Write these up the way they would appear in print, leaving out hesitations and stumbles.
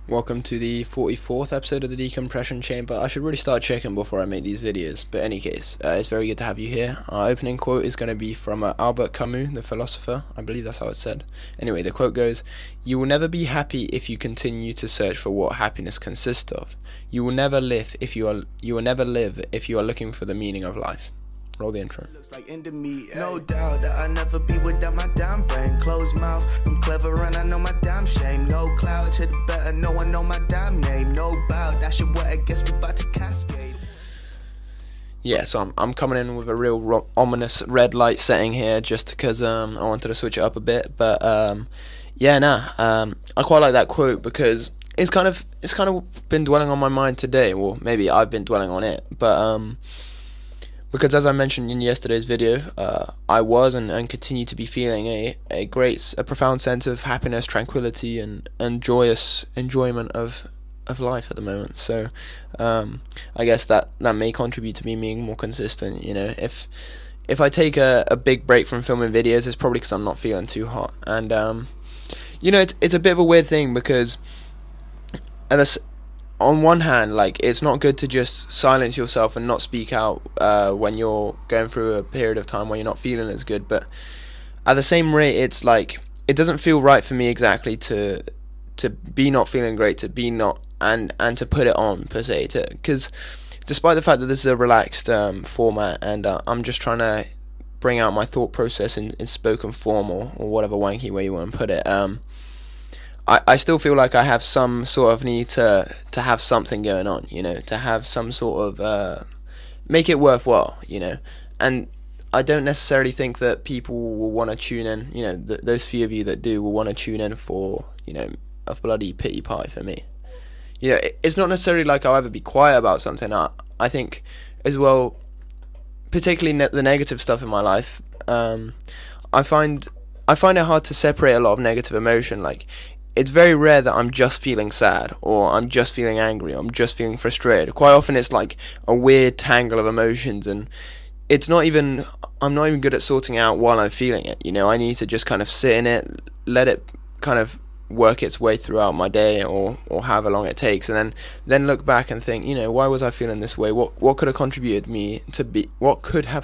Welcome to the 44th episode of the Decompression Chamber. I should really start checking before I make these videos, but in any case, it's very good to have you here. Our opening quote is going to be from Albert Camus, the philosopher. I believe that's how it's said. Anyway, the quote goes, "You will never be happy if you continue to search for what happiness consists of. You will never live if you are looking for the meaning of life." Roll the intro. Looks like into me, no doubt that I never be without my damn brain. Closed mouth, I'm clever and I know my damn shame. No cloud to the better, no one know my damn name. No bow, that shit what I guess we about to cascade. Yeah, so I'm coming in with a real ominous red light setting here, just because I wanted to switch it up a bit. But I quite like that quote because it's kind of been dwelling on my mind today, or maybe I've been dwelling on it, but because as I mentioned in yesterday's video, I was and continue to be feeling a profound sense of happiness, tranquility, and joyous enjoyment of life at the moment. So I guess that may contribute to me being more consistent. You know, if I take a big break from filming videos, it's probably because I'm not feeling too hot. And it's a bit of a weird thing because on one hand, like, it's not good to just silence yourself and not speak out when you're going through a period of time where you're not feeling as good, but at the same rate, it's like it doesn't feel right for me exactly to be not feeling great, to be not and to put it on per se, because despite the fact that this is a relaxed format and I'm just trying to bring out my thought process in spoken form or whatever wanky way you want to put it, I still feel like I have some sort of need to have something going on, you know, to have some sort of make it worthwhile, you know. And I don't necessarily think that people will want to tune in, you know, those few of you that do will want to tune in for, you know, a bloody pity pie for me. You know, it's not necessarily like I'll ever be quiet about something. I think as well, particularly the negative stuff in my life, I find it hard to separate a lot of negative emotion. Like, it's very rare that I'm just feeling sad, or I'm just feeling angry, or I'm just feeling frustrated. Quite often it's like a weird tangle of emotions, and I'm not even good at sorting out while I'm feeling it. You know, I need to just kind of sit in it, let it kind of work its way throughout my day, or however long it takes, and then look back and think, you know, why was I feeling this way? What could have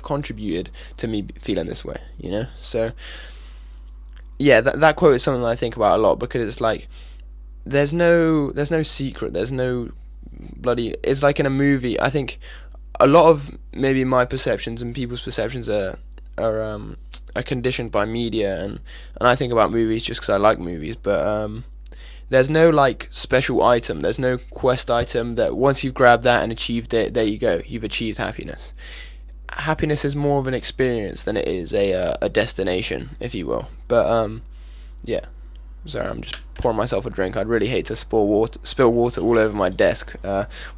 contributed to me feeling this way? You know, so. Yeah, that quote is something that I think about a lot, because it's like there's no secret, there's no bloody. It's like in a movie. I think a lot of maybe my perceptions and people's perceptions are conditioned by media, and I think about movies just because I like movies. But there's no like special item. There's no quest item that once you've grabbed that and achieved it, there you go, you've achieved happiness. Happiness is more of an experience than it is a destination, if you will. But yeah, sorry, I'm just pouring myself a drink. I'd really hate to spill water all over my desk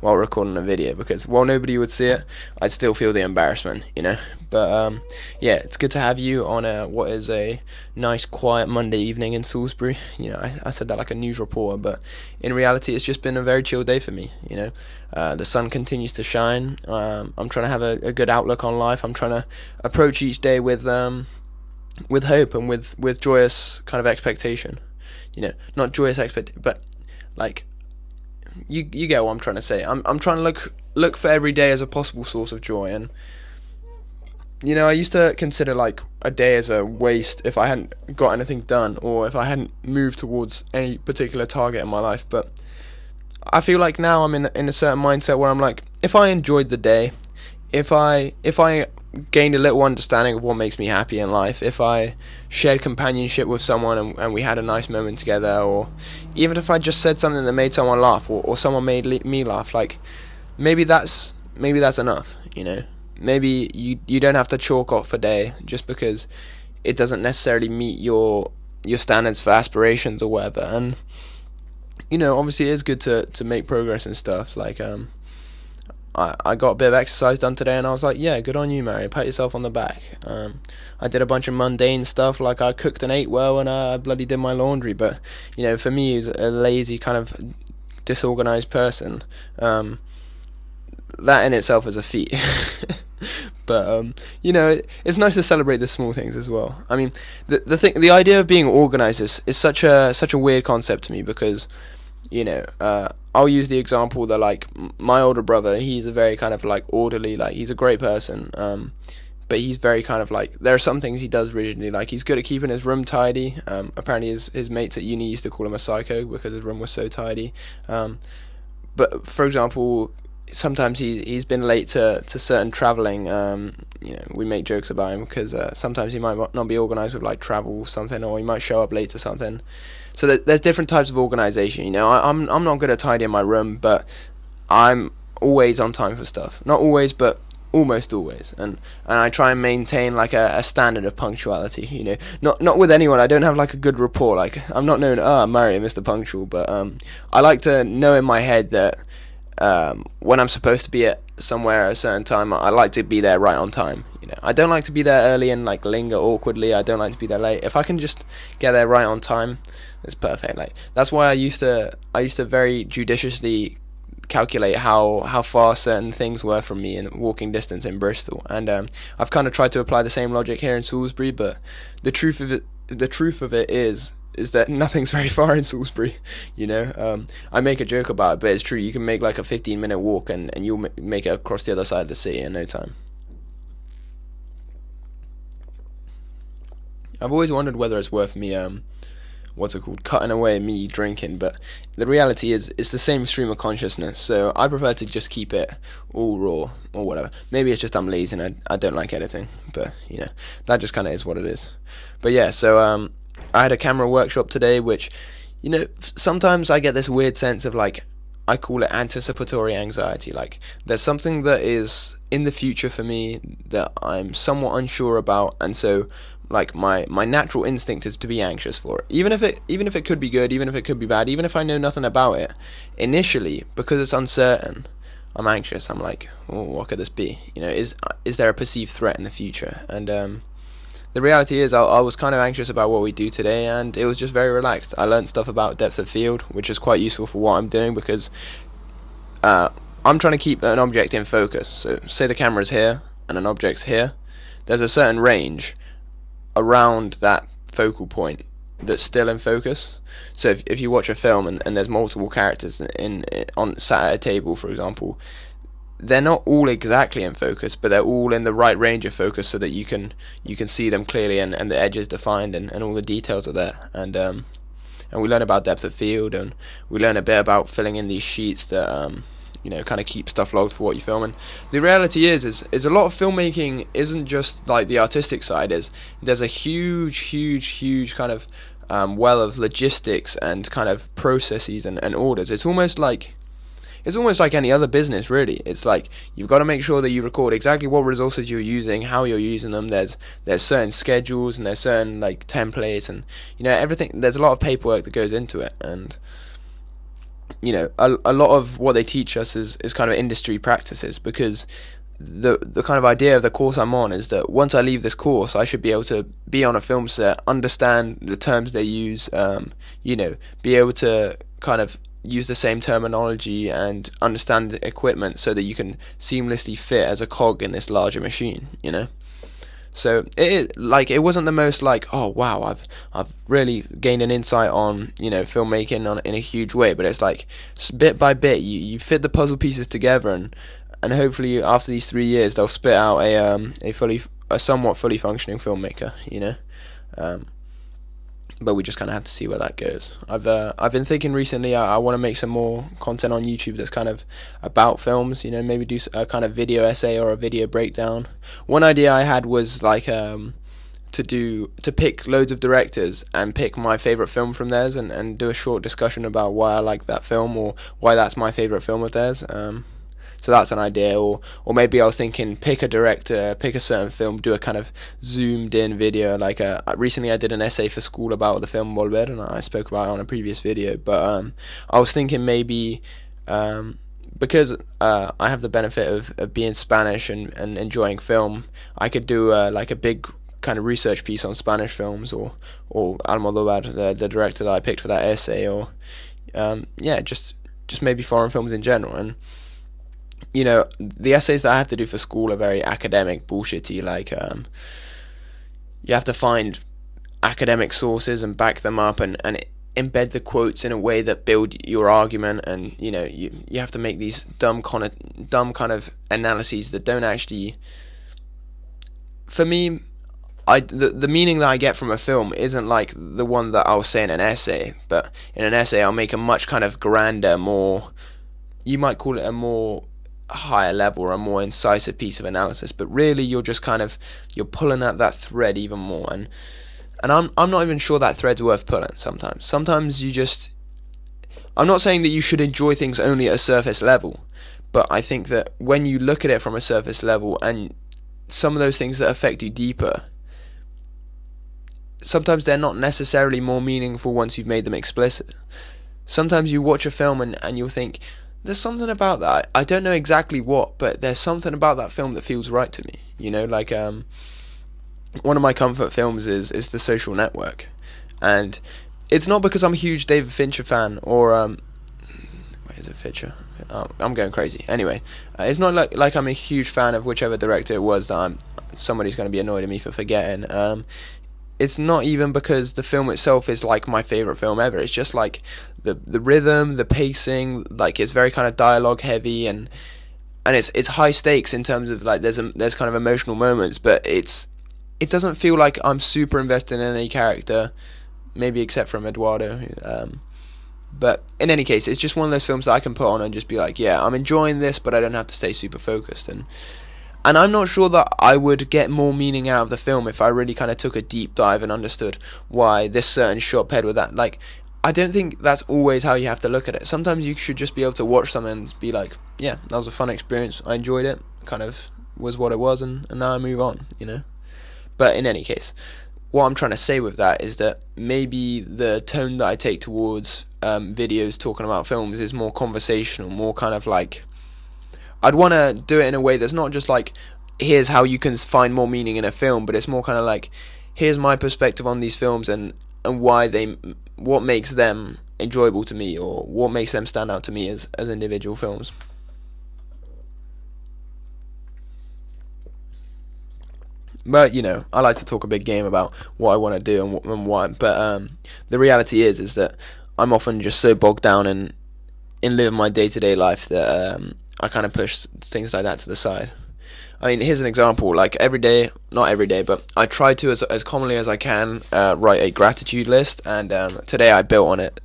while recording a video, because while nobody would see it, I'd still feel the embarrassment, you know. But yeah, it's good to have you on what is a nice quiet Monday evening in Salisbury. You know, I said that like a news reporter, but in reality it's just been a very chill day for me, you know. The sun continues to shine. I'm trying to have a good outlook on life. I'm trying to approach each day with hope and with joyous kind of expectation. You know, not joyous but like you get what I'm trying to say. I'm trying to look for every day as a possible source of joy. And you know, I used to consider like a day as a waste if I hadn't got anything done, or if I hadn't moved towards any particular target in my life. But I feel like now I'm in a certain mindset where I'm like, if I enjoyed the day, if I gained a little understanding of what makes me happy in life, if I shared companionship with someone and we had a nice moment together, or even if I just said something that made someone laugh, or someone made me laugh, like maybe that's enough, you know. Maybe you don't have to chalk off a day just because it doesn't necessarily meet your standards for aspirations or whatever. And you know, obviously it is good to make progress and stuff. Like I got a bit of exercise done today, and I was like, yeah, good on you, Mary, pat yourself on the back. I did a bunch of mundane stuff, like I cooked and ate well, and I bloody did my laundry. But you know, for me, as a lazy kind of disorganized person, that in itself is a feat. But you know, it's nice to celebrate the small things as well. I mean, the idea of being organized is such a weird concept to me, because I'll use the example that, like, my older brother, he's a very kind of like orderly, like, he's a great person, but he's very kind of like, there are some things he does rigidly, like he's good at keeping his room tidy. Apparently his mates at uni used to call him a psycho because his room was so tidy. But for example, sometimes he's been late to certain traveling. We make jokes about him because sometimes he might not be organized with like travel or something, or he might show up late to something. So there's different types of organization. I'm not good at tidying my room, but I'm always on time for stuff. Not always, but almost always. And I try and maintain like a standard of punctuality. Not with anyone. I don't have like a good rapport. Like, I'm not known, Murray, Mr. Punctual, but I like to know in my head that when I'm supposed to be at somewhere at a certain time, I like to be there right on time. I don't like to be there early and like linger awkwardly. I don't like to be there late. If I can just get there right on time, it's perfect. Like, that's why I used to very judiciously calculate how far certain things were from me in walking distance in Bristol, and I've kind of tried to apply the same logic here in Salisbury. But the truth of it is that nothing's very far in Salisbury. I make a joke about it, but it's true. You can make like a 15-minute walk and you'll make it across the other side of the city in no time. I've always wondered whether it's worth me cutting away me drinking, but the reality is it's the same stream of consciousness, so I prefer to just keep it all raw or whatever. Maybe it's just I'm lazy and I don't like editing, but that just kind of is what it is. But yeah, so I had a camera workshop today, which sometimes I get this weird sense of, like, I call it anticipatory anxiety. Like, there's something that is in the future for me that I'm somewhat unsure about, and so like my natural instinct is to be anxious for it, even if it could be good, even if it could be bad, even if I know nothing about it. Initially, because it's uncertain, I'm anxious. I'm like, oh, what could this be? Is there a perceived threat in the future? And the reality is, I was kind of anxious about what we do today, and it was just very relaxed. I learned stuff about depth of field, which is quite useful for what I'm doing, because I'm trying to keep an object in focus. So say the camera's here and an object's here. There's a certain range around that focal point that's still in focus. So if you watch a film and there's multiple characters sat at a table, for example, they're not all exactly in focus, but they're all in the right range of focus, so that you can see them clearly, and the edge is defined, and all the details are there. And we learn about depth of field, and we learn a bit about filling in these sheets that kind of keep stuff logged for what you film. And the reality is a lot of filmmaking isn't just like the artistic side. There's a huge kind of well of logistics and kind of processes and orders. It's almost like any other business, really. It's like, you've got to make sure that you record exactly what resources you're using, how you're using them. There's certain schedules, and there's certain like templates, and everything. There's a lot of paperwork that goes into it, and a lot of what they teach us is kind of industry practices, because the kind of idea of the course I'm on is that once I leave this course, I should be able to be on a film set, understand the terms they use, be able to kind of use the same terminology and understand the equipment, so that you can seamlessly fit as a cog in this larger machine. So it wasn't the most like, oh wow, I've really gained an insight on filmmaking in a huge way, but it's like bit by bit you fit the puzzle pieces together, and hopefully after these 3 years they'll spit out a somewhat fully functioning filmmaker. But we just kind of have to see where that goes. I've been thinking recently I want to make some more content on YouTube that's kind of about films. Maybe do a kind of video essay or a video breakdown. One idea I had was like to pick loads of directors and pick my favorite film from theirs, and do a short discussion about why I like that film, or why that's my favorite film of theirs. So that's an idea. Or maybe I was thinking, pick a director, pick a certain film, do a kind of zoomed in video. Like recently I did an essay for school about the film Volver, and I spoke about it on a previous video. But I was thinking maybe because I have the benefit of being Spanish and enjoying film, I could do like a big kind of research piece on Spanish films, or Almodóvar, the director that I picked for that essay, or just maybe foreign films in general. And the essays that I have to do for school are very academic, bullshitty. Like you have to find academic sources and back them up, and embed the quotes in a way that build your argument, and you have to make these dumb kind of analyses that don't actually, for me, the meaning that I get from a film isn't like the one that I'll say in an essay. But in an essay I'll make a much kind of grander, more, you might call it a more higher level or a more incisive piece of analysis, but really you're just you're pulling at that thread even more, and I'm not even sure that thread's worth pulling sometimes you just, I'm not saying that you should enjoy things only at a surface level, but I think that when you look at it from a surface level, and some of those things that affect you deeper, sometimes they're not necessarily more meaningful once you've made them explicit. Sometimes you watch a film and you'll think, there's something about that, I don't know exactly what, but there's something about that film that feels right to me. Like one of my comfort films is The Social Network, and it's not because I'm a huge David Fincher fan, or wait, is it Fincher? I'm going crazy. Anyway, it's not like I'm a huge fan of whichever director it was that somebody's going to be annoyed at me for forgetting. It's not even because the film itself is like my favourite film ever. It's just like the rhythm, the pacing, like it's very kind of dialogue heavy, and it's high stakes in terms of like there's kind of emotional moments, but it doesn't feel like I'm super invested in any character, maybe except from Eduardo. But in any case, it's just one of those films that I can put on and just be like, yeah, I'm enjoying this, but I don't have to stay super focused. And I'm not sure that I would get more meaning out of the film if I really kind of took a deep dive and understood why this certain shot paired with that. Like, I don't think that's always how you have to look at it. Sometimes you should just be able to watch something and be like, yeah, that was a fun experience, I enjoyed it, kind of was what it was, and now I move on, But in any case, what I'm trying to say with that is that maybe the tone that I take towards videos talking about films is more conversational, more kind of like, I'd want to do it in a way that's not just like, here's how you can find more meaning in a film, but it's more kind of like, here's my perspective on these films and why what makes them enjoyable to me, or what makes them stand out to me as individual films. But I like to talk a big game about what I want to do and why. But the reality is that I'm often just so bogged down in living my day-to-day life that I kind of push things like that to the side. I mean, here's an example. Like not every day, but I try to, as commonly as I can, write a gratitude list. And today I built on it.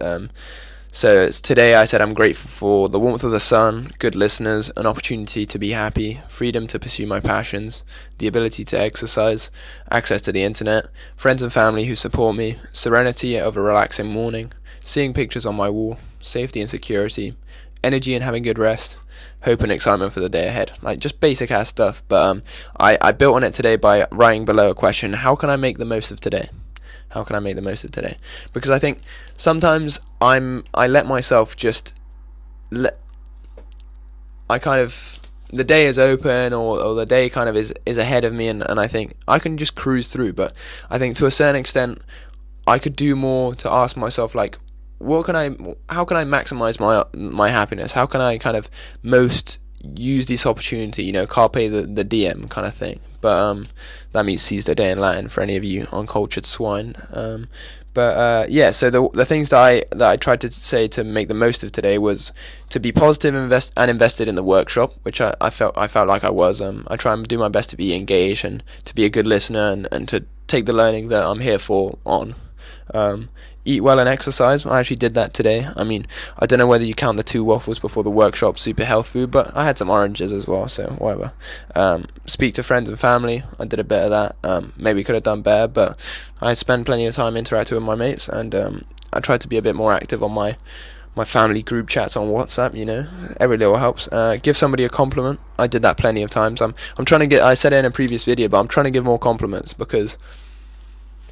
So today I said I'm grateful for the warmth of the sun, good listeners, an opportunity to be happy, freedom to pursue my passions, the ability to exercise, access to the internet, friends and family who support me, serenity of a relaxing morning, seeing pictures on my wall, safety and security, energy and having good rest, hope and excitement for the day ahead. Like, just basic ass stuff. But I built on it today by writing below a question: how can I make the most of today? How can I make the most of today? Because I think sometimes I let myself just the day is open, or the day kind of is ahead of me, and I think I can just cruise through. But I think to a certain extent I could do more to ask myself, like, how can I maximize my happiness? How can I kind of most use this opportunity, carpe the diem kind of thing. But that means seize the day in Latin for any of you uncultured swine. Yeah, so the things that I tried to say to make the most of today was to be positive and invested in the workshop, which I felt like I was. I try and do my best to be engaged and to be a good listener and to take the learning that I'm here for on. Eat well and exercise. I actually did that today. I mean, I don't know whether you count the 2 waffles before the workshop super health food, but I had some oranges as well, so whatever. Speak to friends and family. I did a bit of that. Maybe could have done better, but I spend plenty of time interacting with my mates, and I tried to be a bit more active on my family group chats on WhatsApp. Every little helps. Give somebody a compliment. I did that plenty of times. I'm trying to get, I said it in a previous video, but I'm trying to give more compliments, because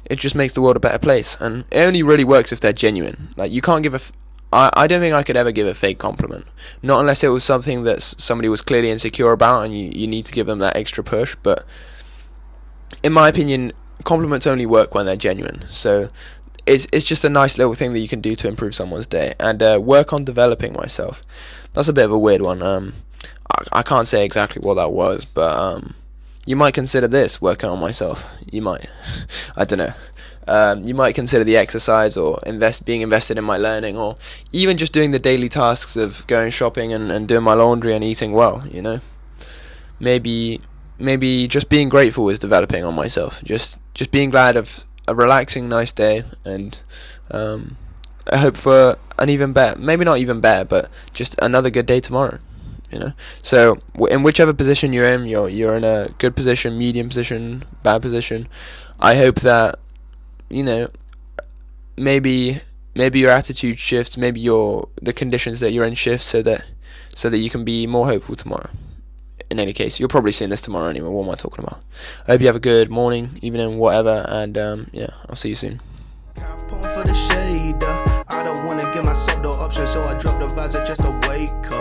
it just makes the world a better place, and it only really works if they're genuine. Like, you can't give I don't think I could ever give a fake compliment, not unless it was something that somebody was clearly insecure about and you need to give them that extra push. But in my opinion, compliments only work when they're genuine. So it's just a nice little thing that you can do to improve someone's day. And work on developing myself. That's a bit of a weird one. I can't say exactly what that was, but you might consider this working on myself. You might, I don't know. You might consider the exercise, or being invested in my learning, or even just doing the daily tasks of going shopping and doing my laundry and eating well. You know, maybe just being grateful is developing on myself. Just being glad of a relaxing, nice day, and I hope for an even better, maybe not even better, but just another good day tomorrow. You know, so in whichever position you're in, you're in a good position, medium position, bad position. I hope that, you know, maybe your attitude shifts, maybe the conditions that you're in shift, so that you can be more hopeful tomorrow. In any case, you're probably seeing this tomorrow anyway. What am I talking about? I hope you have a good morning, evening, whatever, and yeah, I'll see you soon. For the shade, I don't wanna give myself no option, so I drop the visor just to wake up.